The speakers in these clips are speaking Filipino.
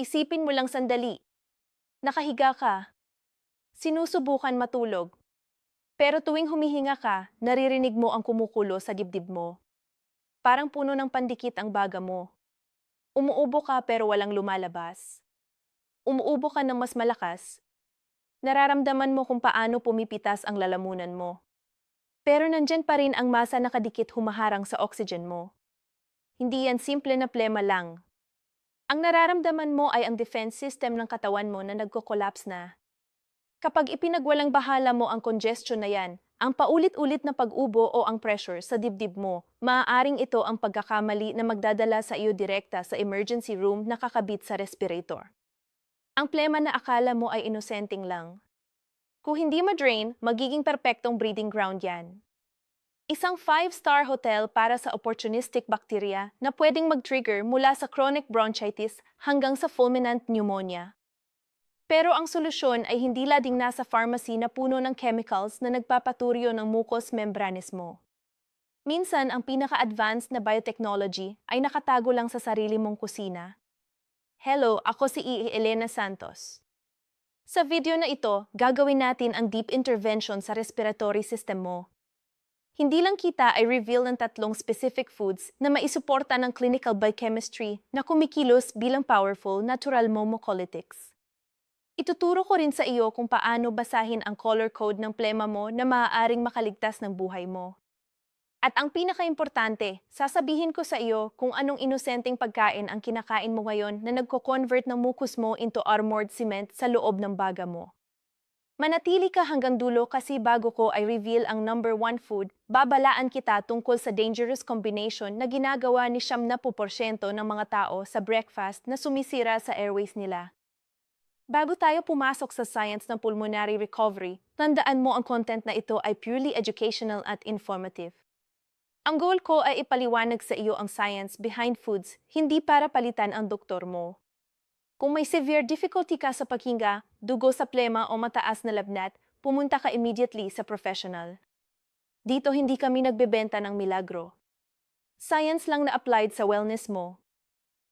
Isipin mo lang sandali. Nakahiga ka. Sinusubukan matulog. Pero tuwing humihinga ka, naririnig mo ang kumukulo sa dibdib mo. Parang puno ng pandikit ang baga mo. Umuubo ka pero walang lumalabas. Umuubo ka ng mas malakas. Nararamdaman mo kung paano pumipitas ang lalamunan mo. Pero nandyan pa rin ang masa na kadikit humaharang sa oxygen mo. Hindi yan simple na plema lang. Ang nararamdaman mo ay ang defense system ng katawan mo na nagko-collapse na. Kapag ipinagwalang bahala mo ang congestion na yan, ang paulit-ulit na pag-ubo o ang pressure sa dibdib mo, maaaring ito ang pagkakamali na magdadala sa iyo direkta sa emergency room na kakabit sa respirator. Ang plema na akala mo ay inosenteng lang. Kung hindi ma-drain, magiging perpektong breeding ground yan. Isang 5-star hotel para sa opportunistic bacteria na pwedeng mag-trigger mula sa chronic bronchitis hanggang sa fulminant pneumonia. Pero ang solusyon ay hindi lading nasa pharmacy na puno ng chemicals na nagpapaturyo ng mucous membranes mo. Minsan, ang pinaka-advanced na biotechnology ay nakatago lang sa sarili mong kusina. Hello, ako si Elena Santos. Sa video na ito, gagawin natin ang deep intervention sa respiratory system mo. Hindi lang kita ay reveal ng 3 specific foods na maisuporta ng clinical biochemistry na kumikilos bilang powerful natural monocolytics. Ituturo ko rin sa iyo kung paano basahin ang color code ng plema mo na maaaring makaligtas ng buhay mo. At ang pinakaimportante, sasabihin ko sa iyo kung anong inosenteng pagkain ang kinakain mo ngayon na nagko-convert ng mucus mo into armored cement sa loob ng baga mo. Manatili ka hanggang dulo kasi bago ko ay reveal ang number 1 food, babalaan kita tungkol sa dangerous combination na ginagawa ni 70% ng mga tao sa breakfast na sumisira sa airways nila. Bago tayo pumasok sa science ng pulmonary recovery, tandaan mo ang content na ito ay purely educational at informative. Ang goal ko ay ipaliwanag sa iyo ang science behind foods, hindi para palitan ang doktor mo. Kung may severe difficulty ka sa paghinga, dugo sa plema o mataas na lagnat, pumunta ka immediately sa professional. Dito hindi kami nagbebenta ng milagro. Science lang na applied sa wellness mo.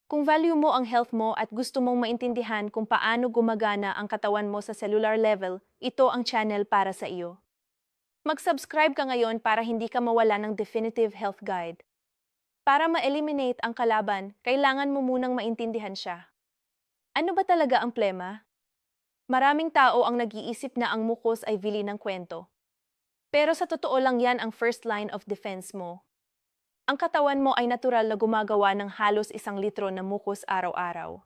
Kung value mo ang health mo at gusto mong maintindihan kung paano gumagana ang katawan mo sa cellular level, ito ang channel para sa iyo. Mag-subscribe ka ngayon para hindi ka mawala ng definitive health guide. Para ma-eliminate ang kalaban, kailangan mo munang maintindihan siya. Ano ba talaga ang plema? Maraming tao ang nag-iisip na ang mucus ay vili ng kwento. Pero sa totoo lang yan ang first line of defense mo. Ang katawan mo ay natural na gumagawa ng halos 1 litro na mucus araw-araw.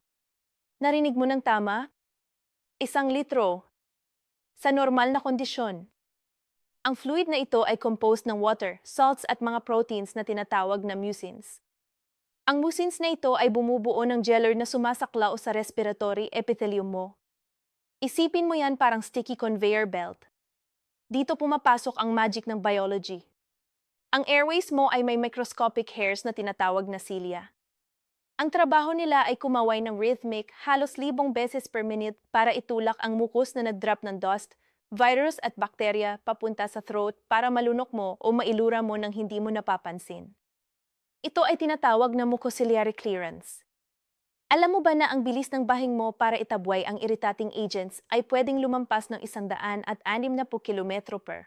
Narinig mo ng tama? 1 litro. Sa normal na kondisyon. Ang fluid na ito ay composed ng water, salts at mga proteins na tinatawag na mucins. Ang mucins na ito ay bumubuo ng gellar na sumasaklaw sa respiratory epithelium mo. Isipin mo yan parang sticky conveyor belt. Dito pumapasok ang magic ng biology. Ang airways mo ay may microscopic hairs na tinatawag na cilia. Ang trabaho nila ay kumaway ng rhythmic halos 1,000 beses per minute para itulak ang mucus na nag-drop ng dust, virus at bakterya papunta sa throat para malunok mo o mailura mo nang hindi mo napapansin. Ito ay tinatawag na mucociliary clearance. Alam mo ba na ang bilis ng bahing mo para itabway ang irritating agents ay pwedeng lumampas ng 160 km per?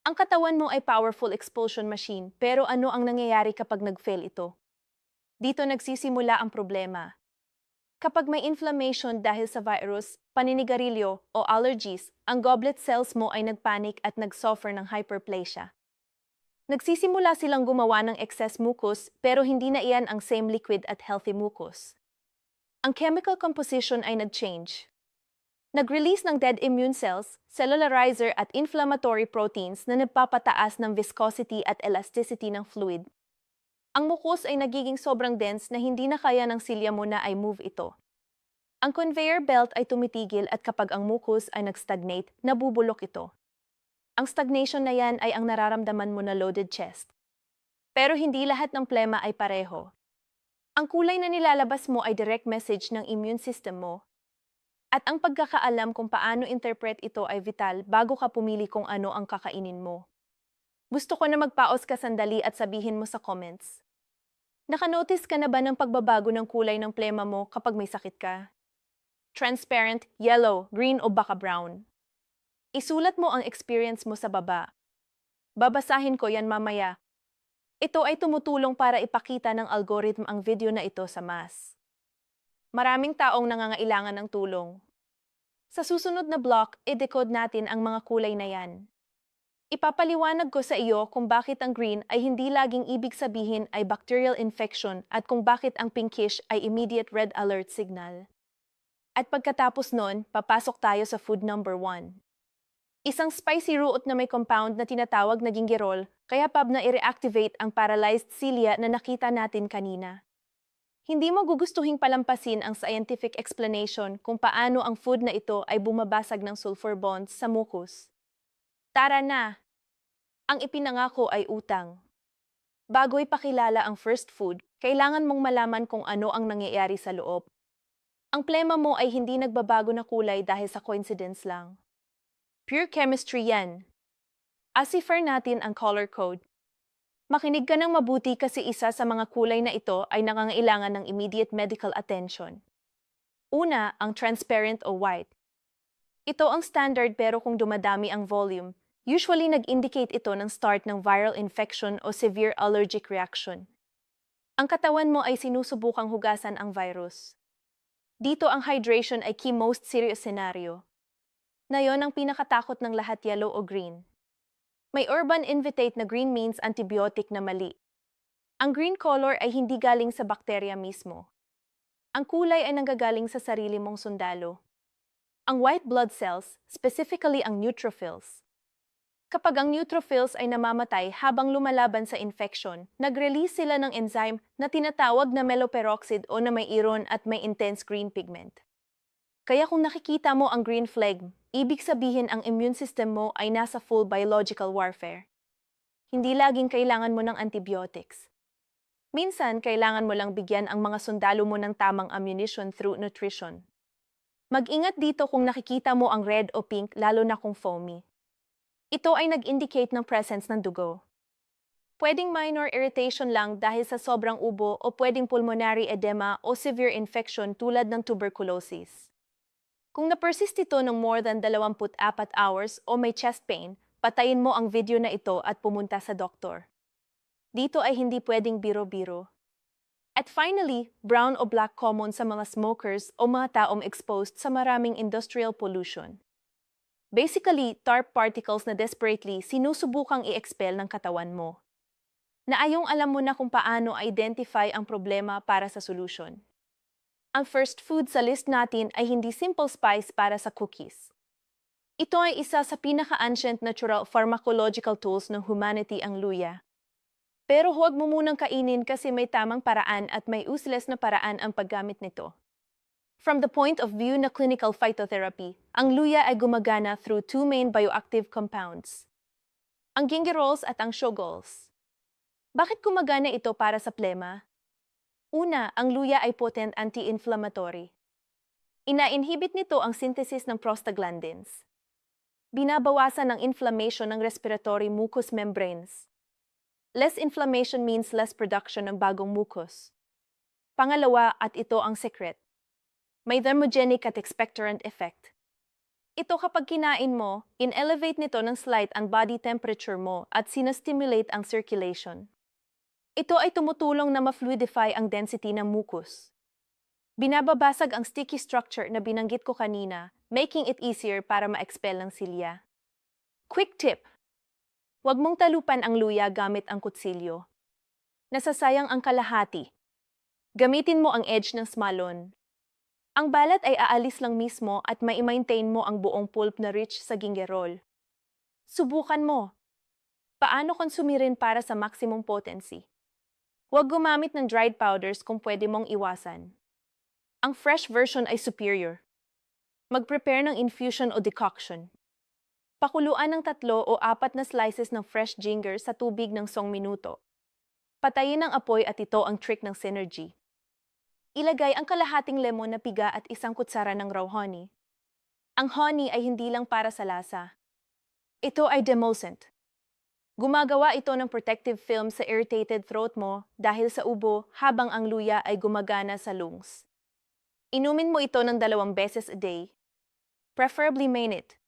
Ang katawan mo ay powerful expulsion machine, pero ano ang nangyayari kapag nag-fail ito? Dito nagsisimula ang problema. Kapag may inflammation dahil sa virus, paninigarilyo o allergies, ang goblet cells mo ay nagpanik at nag-suffer ng hyperplasia. Nagsisimula silang gumawa ng excess mucus pero hindi na iyan ang same liquid at healthy mucus. Ang chemical composition ay nag-change. Nag-release ng dead immune cells, cellularizer at inflammatory proteins na nagpapataas ng viscosity at elasticity ng fluid. Ang mucus ay nagiging sobrang dense na hindi na kaya ng silya mo na ay move ito. Ang conveyor belt ay tumitigil at kapag ang mucus ay nag-stagnate, nabubulok ito. Ang stagnation na yan ay ang nararamdaman mo na loaded chest. Pero hindi lahat ng plema ay pareho. Ang kulay na nilalabas mo ay direct message ng immune system mo. At ang pagkakaalam kung paano interpret ito ay vital bago ka pumili kung ano ang kakainin mo. Gusto ko na magpaos ka sandali at sabihin mo sa comments. Nakanotice ka na ba ng pagbabago ng kulay ng plema mo kapag may sakit ka? Transparent, yellow, green o baka brown? Isulat mo ang experience mo sa baba. Babasahin ko yan mamaya. Ito ay tumutulong para ipakita ng algorithm ang video na ito sa mas. Maraming taong nangangailangan ng tulong. Sa susunod na block, i-decode natin ang mga kulay na yan. Ipapaliwanag ko sa iyo kung bakit ang green ay hindi laging ibig sabihin ay bacterial infection at kung bakit ang pinkish ay immediate red alert signal. At pagkatapos nun, papasok tayo sa food number 1. Isang spicy root na may compound na tinatawag na gingerol, kaya pab na i-reactivate ang paralyzed cilia na nakita natin kanina. Hindi mo gugustuhing palampasin ang scientific explanation kung paano ang food na ito ay bumabasag ng sulfur bonds sa mucus. Tara na! Ang ipinangako ay utang. Bago ipakilala ang first food, kailangan mong malaman kung ano ang nangyayari sa loob. Ang plema mo ay hindi nagbabago na kulay dahil sa coincidence lang. Pure chemistry yan. Asifar natin ang color code. Makinig ka ng mabuti kasi isa sa mga kulay na ito ay nangangailangan ng immediate medical attention. Una, ang transparent o white. Ito ang standard pero kung dumadami ang volume, usually nag-indicate ito ng start ng viral infection o severe allergic reaction. Ang katawan mo ay sinusubukang hugasan ang virus. Dito ang hydration ay key most serious scenario. Na yon ang pinakatakot ng lahat yellow o green. May urban invitate na green means antibiotic na mali. Ang green color ay hindi galing sa bakterya mismo. Ang kulay ay nanggagaling sa sarili mong sundalo. Ang white blood cells, specifically ang neutrophils. Kapag ang neutrophils ay namamatay habang lumalaban sa infection, nag-release sila ng enzyme na tinatawag na meloperoxide o na may iron at may intense green pigment. Kaya kung nakikita mo ang green flag, ibig sabihin ang immune system mo ay nasa full biological warfare. Hindi laging kailangan mo ng antibiotics. Minsan, kailangan mo lang bigyan ang mga sundalo mo ng tamang ammunition through nutrition. Mag-ingat dito kung nakikita mo ang red o pink lalo na kung foamy. Ito ay nag-indicate ng presence ng dugo. Pwedeng minor irritation lang dahil sa sobrang ubo o pwedeng pulmonary edema o severe infection tulad ng tuberculosis. Kung na-persist ito ng more than 24 hours o may chest pain, patayin mo ang video na ito at pumunta sa doktor. Dito ay hindi pwedeng biro-biro. At finally, brown o black common sa mga smokers o mga taong exposed sa maraming industrial pollution. Basically, TARP particles na desperately sinusubukang i-expel ng katawan mo. Naayong alam mo na kung paano identify ang problema para sa solution. Ang first food sa list natin ay hindi simple spice para sa cookies. Ito ay isa sa pinaka-ancient natural pharmacological tools ng humanity ang luya. Pero huwag mo munang kainin kasi may tamang paraan at may useless na paraan ang paggamit nito. From the point of view na clinical phytotherapy, ang luya ay gumagana through two main bioactive compounds. Ang gingerols at ang shogols. Bakit gumagana ito para sa plema? Una, ang luya ay potent anti-inflammatory. Ina-inhibit nito ang synthesis ng prostaglandins. Binabawasan ang inflammation ng respiratory mucous membranes. Less inflammation means less production ng bagong mucus. Pangalawa, at ito ang secret. May thermogenic at expectorant effect. Ito kapag kinain mo, in-elevate nito ng slight ang body temperature mo at sinastimulate ang circulation. Ito ay tumutulong na ma-fluidify ang density ng mucus. Binababasag ang sticky structure na binanggit ko kanina, making it easier para ma-expel ng silya. Quick tip! Huwag mong talupan ang luya gamit ang kutsilyo. Nasasayang ang kalahati. Gamitin mo ang edge ng smalon. Ang balat ay aalis lang mismo at mai-maintain mo ang buong pulp na rich sa gingerol. Subukan mo. Paano konsumirin para sa maximum potency? Huwag gumamit ng dried powders kung pwede mong iwasan. Ang fresh version ay superior. Mag-prepare ng infusion o decoction. Pakuluan ng 3 o 4 na slices ng fresh ginger sa tubig ng 1 minuto. Patayin ang apoy at ito ang trick ng synergy. Ilagay ang kalahating lemon na piga at 1 kutsara ng raw honey. Ang honey ay hindi lang para sa lasa. Ito ay demulcent. Gumagawa ito ng protective film sa irritated throat mo dahil sa ubo habang ang luya ay gumagana sa lungs. Inumin mo ito ng 2 beses a day, preferably mainit.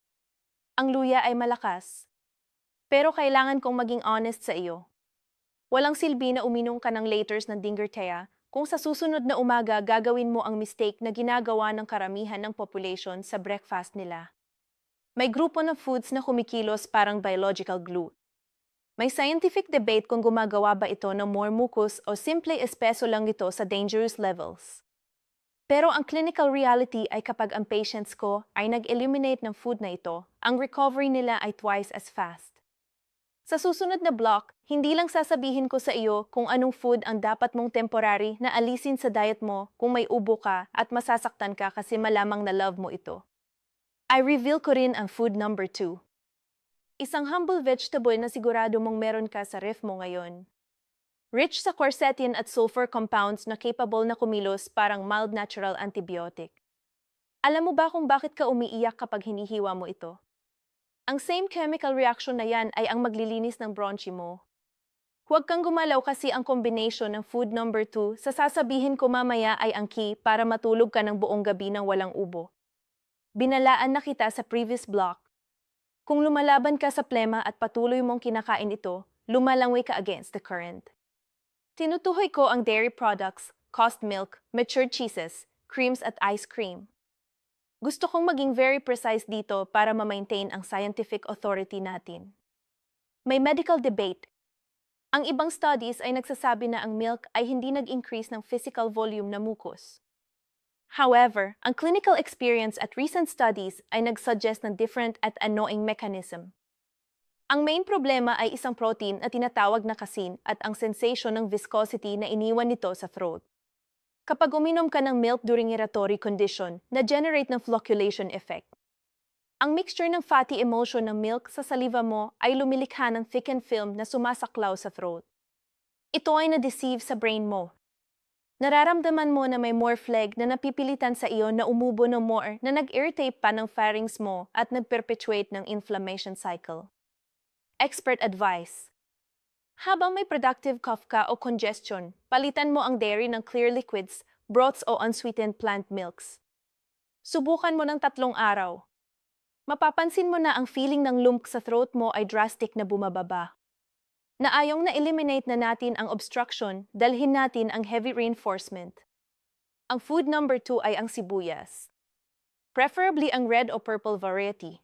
Ang luya ay malakas, pero kailangan kong maging honest sa iyo. Walang silbi na uminom ka ng laters ng Dingertea kung sa susunod na umaga gagawin mo ang mistake na ginagawa ng karamihan ng population sa breakfast nila. May grupo ng foods na kumikilos parang biological glue. May scientific debate kung gumagawa ba ito ng more mucus o simple espeso lang ito sa dangerous levels. Pero ang clinical reality ay kapag ang patients ko ay nag-eliminate ng food na ito, ang recovery nila ay twice as fast. Sa susunod na block, hindi lang sasabihin ko sa iyo kung anong food ang dapat mong temporary na alisin sa diet mo kung may ubo ka at masasaktan ka kasi malamang na love mo ito. I reveal ko rin ang food number 2. Isang humble vegetable na sigurado mong meron ka sa ref mo ngayon. Rich sa quercetin at sulfur compounds na capable na kumilos parang mild natural antibiotic. Alam mo ba kung bakit ka umiiyak kapag hinihiwa mo ito? Ang same chemical reaction na yan ay ang maglilinis ng bronchi mo. Huwag kang gumalaw kasi ang combination ng food number 2 sa sasabihin ko mamaya ay ang key para matulog ka ng buong gabi ng walang ubo. Binalaan na kita sa previous block. Kung lumalaban ka sa plema at patuloy mong kinakain ito, lumalangoy ka against the current. Tinutuhoy ko ang dairy products, cost milk, matured cheeses, creams at ice cream. Gusto kong maging very precise dito para ma-maintain ang scientific authority natin. May medical debate. Ang ibang studies ay nagsasabi na ang milk ay hindi nag-increase ng physical volume na mucus. However, ang clinical experience at recent studies ay nag-suggest ng different at annoying mechanism. Ang main problema ay isang protein na tinatawag na casein at ang sensation ng viscosity na iniwan nito sa throat. Kapag uminom ka ng milk during irritatory condition, na-generate ng flocculation effect. Ang mixture ng fatty emulsion ng milk sa saliva mo ay lumilikha ng thickened film na sumasaklaw sa throat. Ito ay na-deceive sa brain mo. Nararamdaman mo na may more phlegm na napipilitan sa iyo na umubo ng more na nag-irritate pa ng pharynx mo at nag-perpetuate ng inflammation cycle. Expert advice. Habang may productive cough ka o congestion, palitan mo ang dairy ng clear liquids, broths o unsweetened plant milks. Subukan mo ng 3 araw. Mapapansin mo na ang feeling ng lump sa throat mo ay drastic na bumababa. Naayong na-eliminate na natin ang obstruction, dalhin natin ang heavy reinforcement. Ang food number 2 ay ang sibuyas. Preferably ang red o purple variety.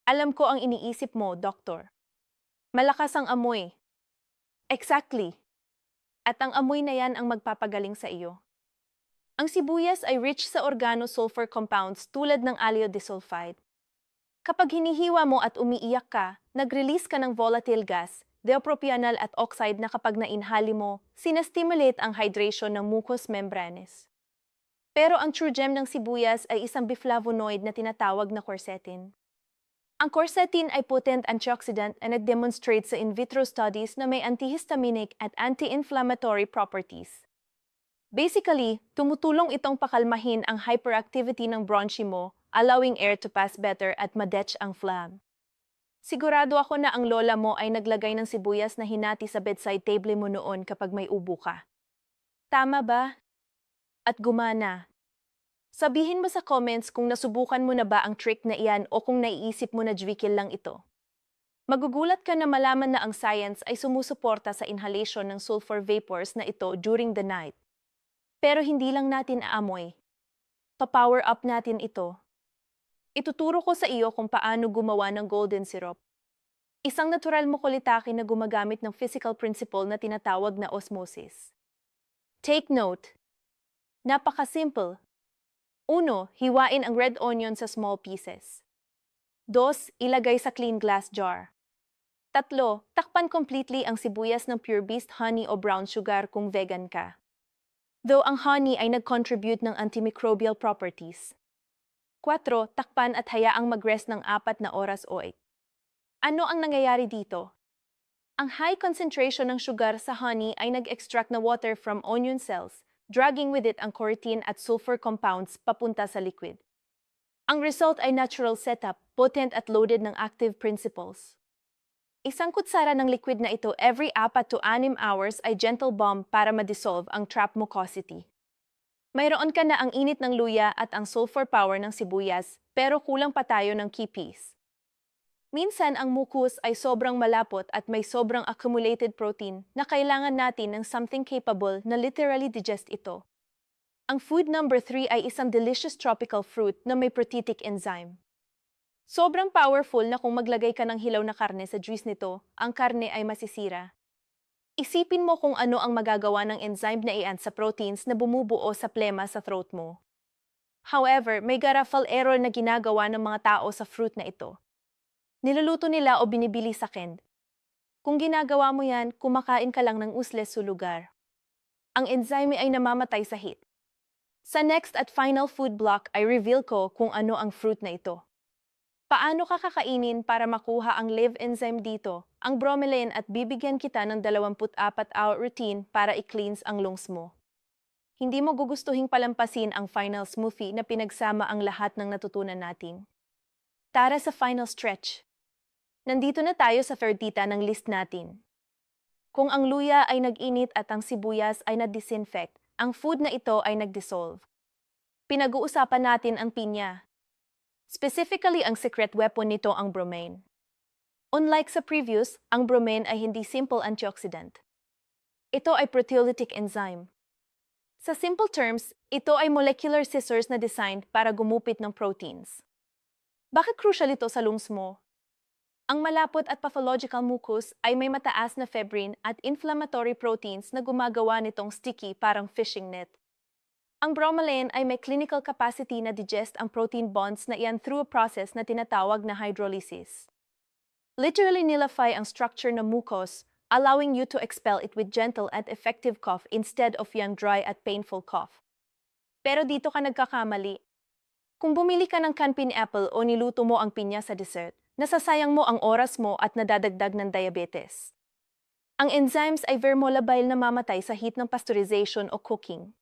Alam ko ang iniisip mo, doktor. Malakas ang amoy. Exactly. At ang amoy na yan ang magpapagaling sa iyo. Ang sibuyas ay rich sa organosulfur compounds tulad ng allyl disulfide. Kapag hinihiwa mo at umiiyak ka, nag-release ka ng volatile gas, dipropionyl at oxide na kapag na-inhale mo, sinastimulate ang hydration ng mucous membranes. Pero ang true gem ng sibuyas ay isang biflavonoid na tinatawag na quercetin. Ang quercetin ay potent antioxidant na nag-demonstrate sa in vitro studies na may antihistaminic at anti-inflammatory properties. Basically, tumutulong itong pakalmahin ang hyperactivity ng bronchi mo, allowing air to pass better at madetch ang phlegm. Sigurado ako na ang lola mo ay naglagay ng sibuyas na hinati sa bedside table mo noon kapag may ubo ka. Tama ba? At gumana. Sabihin mo sa comments kung nasubukan mo na ba ang trick na iyan o kung naiisip mo na jwikil lang ito. Magugulat ka na malaman na ang science ay sumusuporta sa inhalation ng sulfur vapors na ito during the night. Pero hindi lang natin aamoy. Pa-power up natin ito. Ituturo ko sa iyo kung paano gumawa ng golden syrup. Isang natural mokulitake na gumagamit ng physical principle na tinatawag na osmosis. Take note. Napaka-simple. 1. Hiwain ang red onion sa small pieces. 2. Ilagay sa clean glass jar. 3. Takpan completely ang sibuyas ng pure beast honey o brown sugar kung vegan ka. Though ang honey ay nag-contribute ng antimicrobial properties. 4. Takpan at hayaang mag-rest ng 4 na oras o 8. Ano ang nangyayari dito? Ang high concentration ng sugar sa honey ay nag-extract na water from onion cells, dragging with it ang quercetin at sulfur compounds papunta sa liquid. Ang result ay natural setup, potent at loaded ng active principles. Isang kutsara ng liquid na ito every 4 to 6 hours ay gentle bomb para ma-dissolve ang trap mucosity. Mayroon ka na ang init ng luya at ang sulfur power ng sibuyas, pero kulang pa tayo ng key piece. Minsan ang mucus ay sobrang malapot at may sobrang accumulated protein na kailangan natin ng something capable na literally digest ito. Ang food number 3 ay isang delicious tropical fruit na may protetic enzyme. Sobrang powerful na kung maglagay ka ng hilaw na karne sa juice nito, ang karne ay masisira. Isipin mo kung ano ang magagawa ng enzyme na iyan sa proteins na bumubuo sa plema sa throat mo. However, may garafal error na ginagawa ng mga tao sa fruit na ito. Niluluto nila o binibili sa canned. Kung ginagawa mo yan, kumakain ka lang ng useless sa lugar. Ang enzyme ay namamatay sa heat. Sa next at final food block ay reveal ko kung ano ang fruit na ito. Paano ka kakainin para makuha ang live enzyme dito, ang bromelain at bibigyan kita ng 24-hour routine para i-cleanse ang lungs mo. Hindi mo gugustuhing palampasin ang final smoothie na pinagsama ang lahat ng natutunan natin. Tara sa final stretch. Nandito na tayo sa third tita ng list natin. Kung ang luya ay nag-init at ang sibuyas ay na-disinfect, ang food na ito ay nag-dissolve. Pinag-uusapan natin ang pinya. Specifically, ang secret weapon nito ang bromine. Unlike sa previous, ang bromine ay hindi simple antioxidant. Ito ay proteolytic enzyme. Sa simple terms, ito ay molecular scissors na designed para gumupit ng proteins. Bakit crucial ito sa lungs mo? Ang malapot at pathological mucus ay may mataas na fibrin at inflammatory proteins na gumagawa nitong sticky parang fishing net. Ang bromelain ay may clinical capacity na digest ang protein bonds na iyan through a process na tinatawag na hydrolysis. Literally nilify ang structure ng mucus, allowing you to expel it with gentle and effective cough instead of yung dry at painful cough. Pero dito ka nagkakamali. Kung bumili ka ng canned pineapple o niluto mo ang pinya sa dessert, nasasayang mo ang oras mo at nadadagdag ng diabetes. Ang enzymes ay very volatile na mamatay sa heat ng pasteurization o cooking.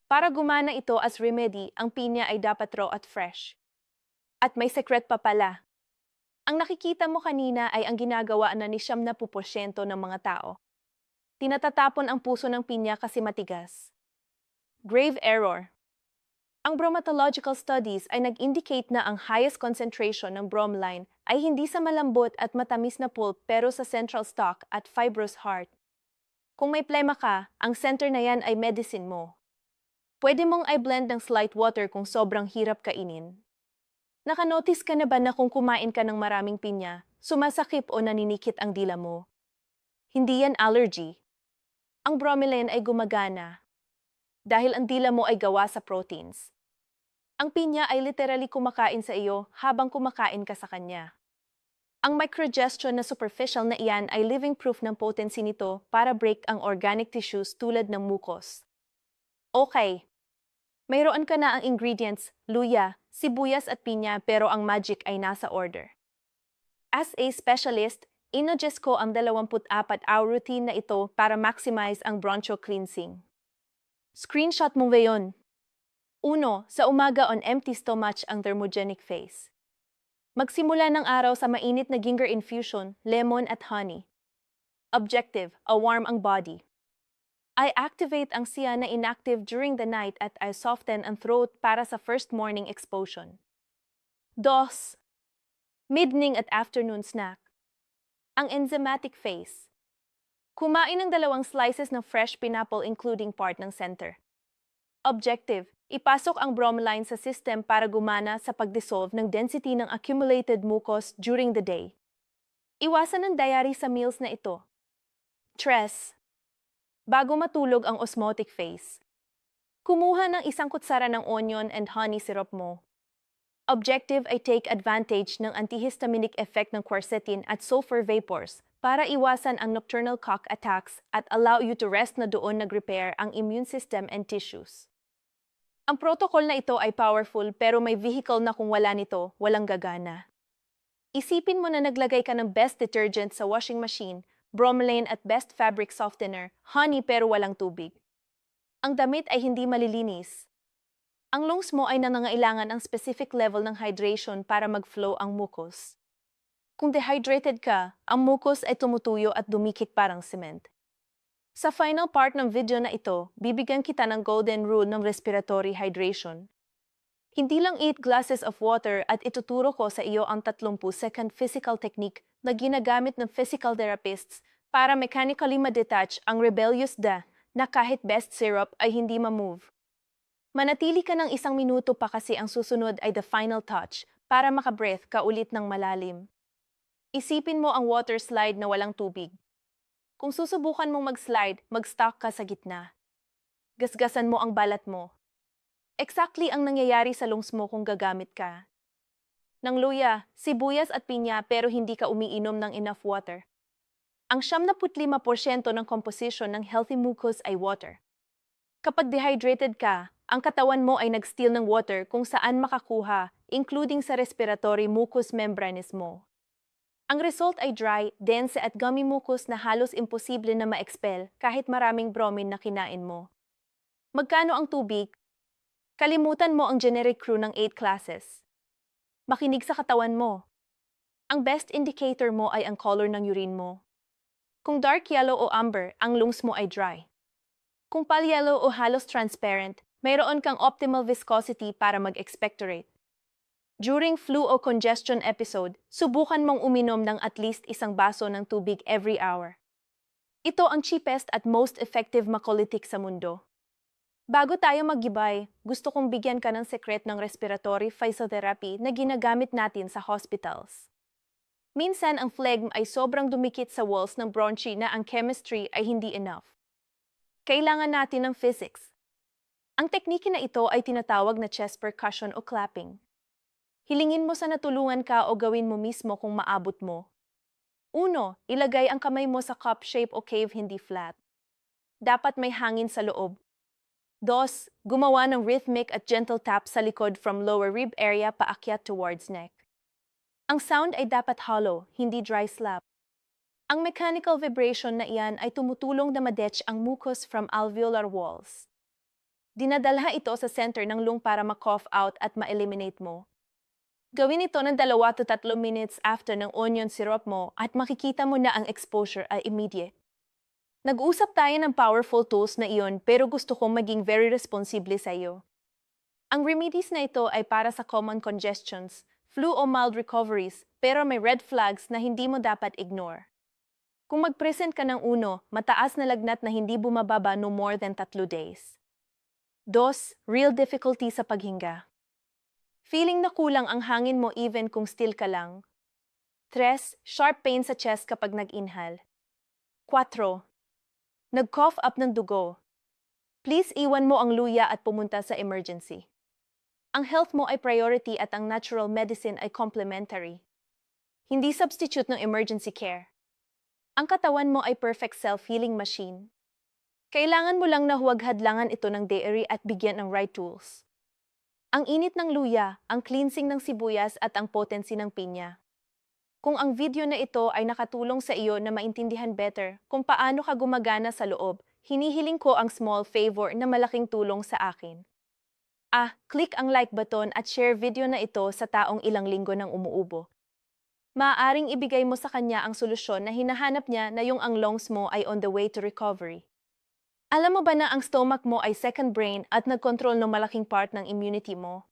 Para gumana ito as remedy, ang pinya ay dapat raw at fresh. At may secret pa pala. Ang nakikita mo kanina ay ang ginagawa na ni 70% ng mga tao. Tinatatapon ang puso ng pinya kasi matigas. Grave error. Ang bromatological studies ay nag-indicate na ang highest concentration ng bromelain ay hindi sa malambot at matamis na pulp pero sa central stalk at fibrous heart. Kung may plema ka, ang center na yan ay medicine mo. Pwede mong i-blend ng slight water kung sobrang hirap kainin. Nakanotice ka na ba na kung kumain ka ng maraming pinya, sumasakip o naninikit ang dila mo? Hindi yan allergy. Ang bromelain ay gumagana dahil ang dila mo ay gawa sa proteins. Ang pinya ay literally kumakain sa iyo habang kumakain ka sa kanya. Ang microgestion na superficial na iyan ay living proof ng potency nito para break ang organic tissues tulad ng mucus. Okay, mayroon ka na ang ingredients, luya, sibuyas at pinya pero ang magic ay nasa order. As a specialist, inodjust ko ang 24-hour routine na ito para maximize ang broncho cleansing. Screenshot mo ngayon. 1. Sa umaga on empty stomach ang thermogenic phase. Magsimula ng araw sa mainit na ginger infusion, lemon at honey. Objective, warm ang body. I activate ang siya na inactive during the night at I soften ang throat para sa first morning exposure. 2. Midning at afternoon snack. Ang enzymatic phase. Kumain ng 2 slices ng fresh pineapple including part ng center. Objective, ipasok ang bromelain sa system para gumana sa pagdissolve ng density ng accumulated mucus during the day. Iwasan ang diary sa meals na ito. 3. Bago matulog ang osmotic phase. Kumuha ng 1 kutsara ng onion and honey syrup mo. Objective ay take advantage ng antihistaminic effect ng quercetin at sulfur vapors para iwasan ang nocturnal cough attacks at allow you to rest na doon nag-repair ang immune system and tissues. Ang protocol na ito ay powerful pero may vehicle na kung wala nito, walang gagana. Isipin mo na naglagay ka ng best detergent sa washing machine, bromelain at best fabric softener, honey pero walang tubig. Ang damit ay hindi malilinis. Ang lungs mo ay nangangailangan ng specific level ng hydration para mag-flow ang mucus. Kung dehydrated ka, ang mucus ay tumutuyo at dumikit parang cement. Sa final part ng video na ito, bibigyan kita ng golden rule ng respiratory hydration. Hindi lang 8 glasses of water at ituturo ko sa iyo ang 30-second physical technique na ginagamit ng physical therapists para mechanically ma-detach ang rebellious da na kahit best syrup ay hindi ma-move. Manatili ka ng 1 minuto pa kasi ang susunod ay the final touch para makabreath ka ulit ng malalim. Isipin mo ang water slide na walang tubig. Kung susubukan mong mag-slide, mag-stuck ka sa gitna. Gasgasan mo ang balat mo. Exactly ang nangyayari sa lungs mo kung gagamit ka ng luya, sibuyas at pinya pero hindi ka umiinom ng enough water. Ang 75% ng composition ng healthy mucus ay water. Kapag dehydrated ka, ang katawan mo ay nag-steal ng water kung saan makakuha, including sa respiratory mucous membranes mo. Ang result ay dry, dense at gummy mucus na halos imposible na ma-expel kahit maraming bromine na kinain mo. Magkano ang tubig? Kalimutan mo ang generic crew ng 8 classes. Makinig sa katawan mo. Ang best indicator mo ay ang color ng urine mo. Kung dark yellow o amber, ang lungs mo ay dry. Kung pale yellow o halos transparent, mayroon kang optimal viscosity para mag-expectorate. During flu o congestion episode, subukan mong uminom ng at least 1 baso ng tubig every hour. Ito ang cheapest at most effective makolytic sa mundo. Bago tayo maggibay, gusto kong bigyan ka ng sekret ng respiratory physiotherapy na ginagamit natin sa hospitals. Minsan ang phlegm ay sobrang dumikit sa walls ng bronchi na ang chemistry ay hindi enough. Kailangan natin ng physics. Ang teknike na ito ay tinatawag na chest percussion o clapping. Hilingin mo sa natulungan ka o gawin mo mismo kung maabot mo. 1. Ilagay ang kamay mo sa cup shape o cave hindi flat. Dapat may hangin sa loob. 2. Gumawa ng rhythmic at gentle tap sa likod from lower rib area paakyat towards neck. Ang sound ay dapat hollow, hindi dry slap. Ang mechanical vibration na iyan ay tumutulong na ma-detach ang mucus from alveolar walls. Dinadalha ito sa center ng lung para ma-cough out at ma-eliminate mo. Gawin ito ng 2 to 3 minutes after ng onion syrup mo at makikita mo na ang exposure ay immediate. Nag-usap tayo ng powerful tools na iyon pero gusto kong maging very responsible sa iyo. Ang remedies na ito ay para sa common congestions, flu o mild recoveries pero may red flags na hindi mo dapat ignore. Kung mag-present ka ng 1, mataas na lagnat na hindi bumababa no more than 3 days. 2. Real difficulty sa paghinga. Feeling na kulang ang hangin mo even kung still ka lang. 3. Sharp pain sa chest kapag nag-inhale. 4. Nag-cough up ng dugo. Please iwan mo ang luya at pumunta sa emergency. Ang health mo ay priority at ang natural medicine ay complementary. Hindi substitute ng emergency care. Ang katawan mo ay perfect self-healing machine. Kailangan mo lang na huwag hadlangan ito ng dairy at bigyan ng right tools. Ang init ng luya, ang cleansing ng sibuyas at ang potency ng pinya. Kung ang video na ito ay nakatulong sa iyo na maintindihan better kung paano ka gumagana sa loob, hinihiling ko ang small favor na malaking tulong sa akin. Click ang like button at share video na ito sa taong ilang linggo nang umuubo. Maaaring ibigay mo sa kanya ang solusyon na hinahanap niya na yung ang lungs mo ay on the way to recovery. Alam mo ba na ang stomach mo ay second brain at nagkontrol ng malaking part ng immunity mo?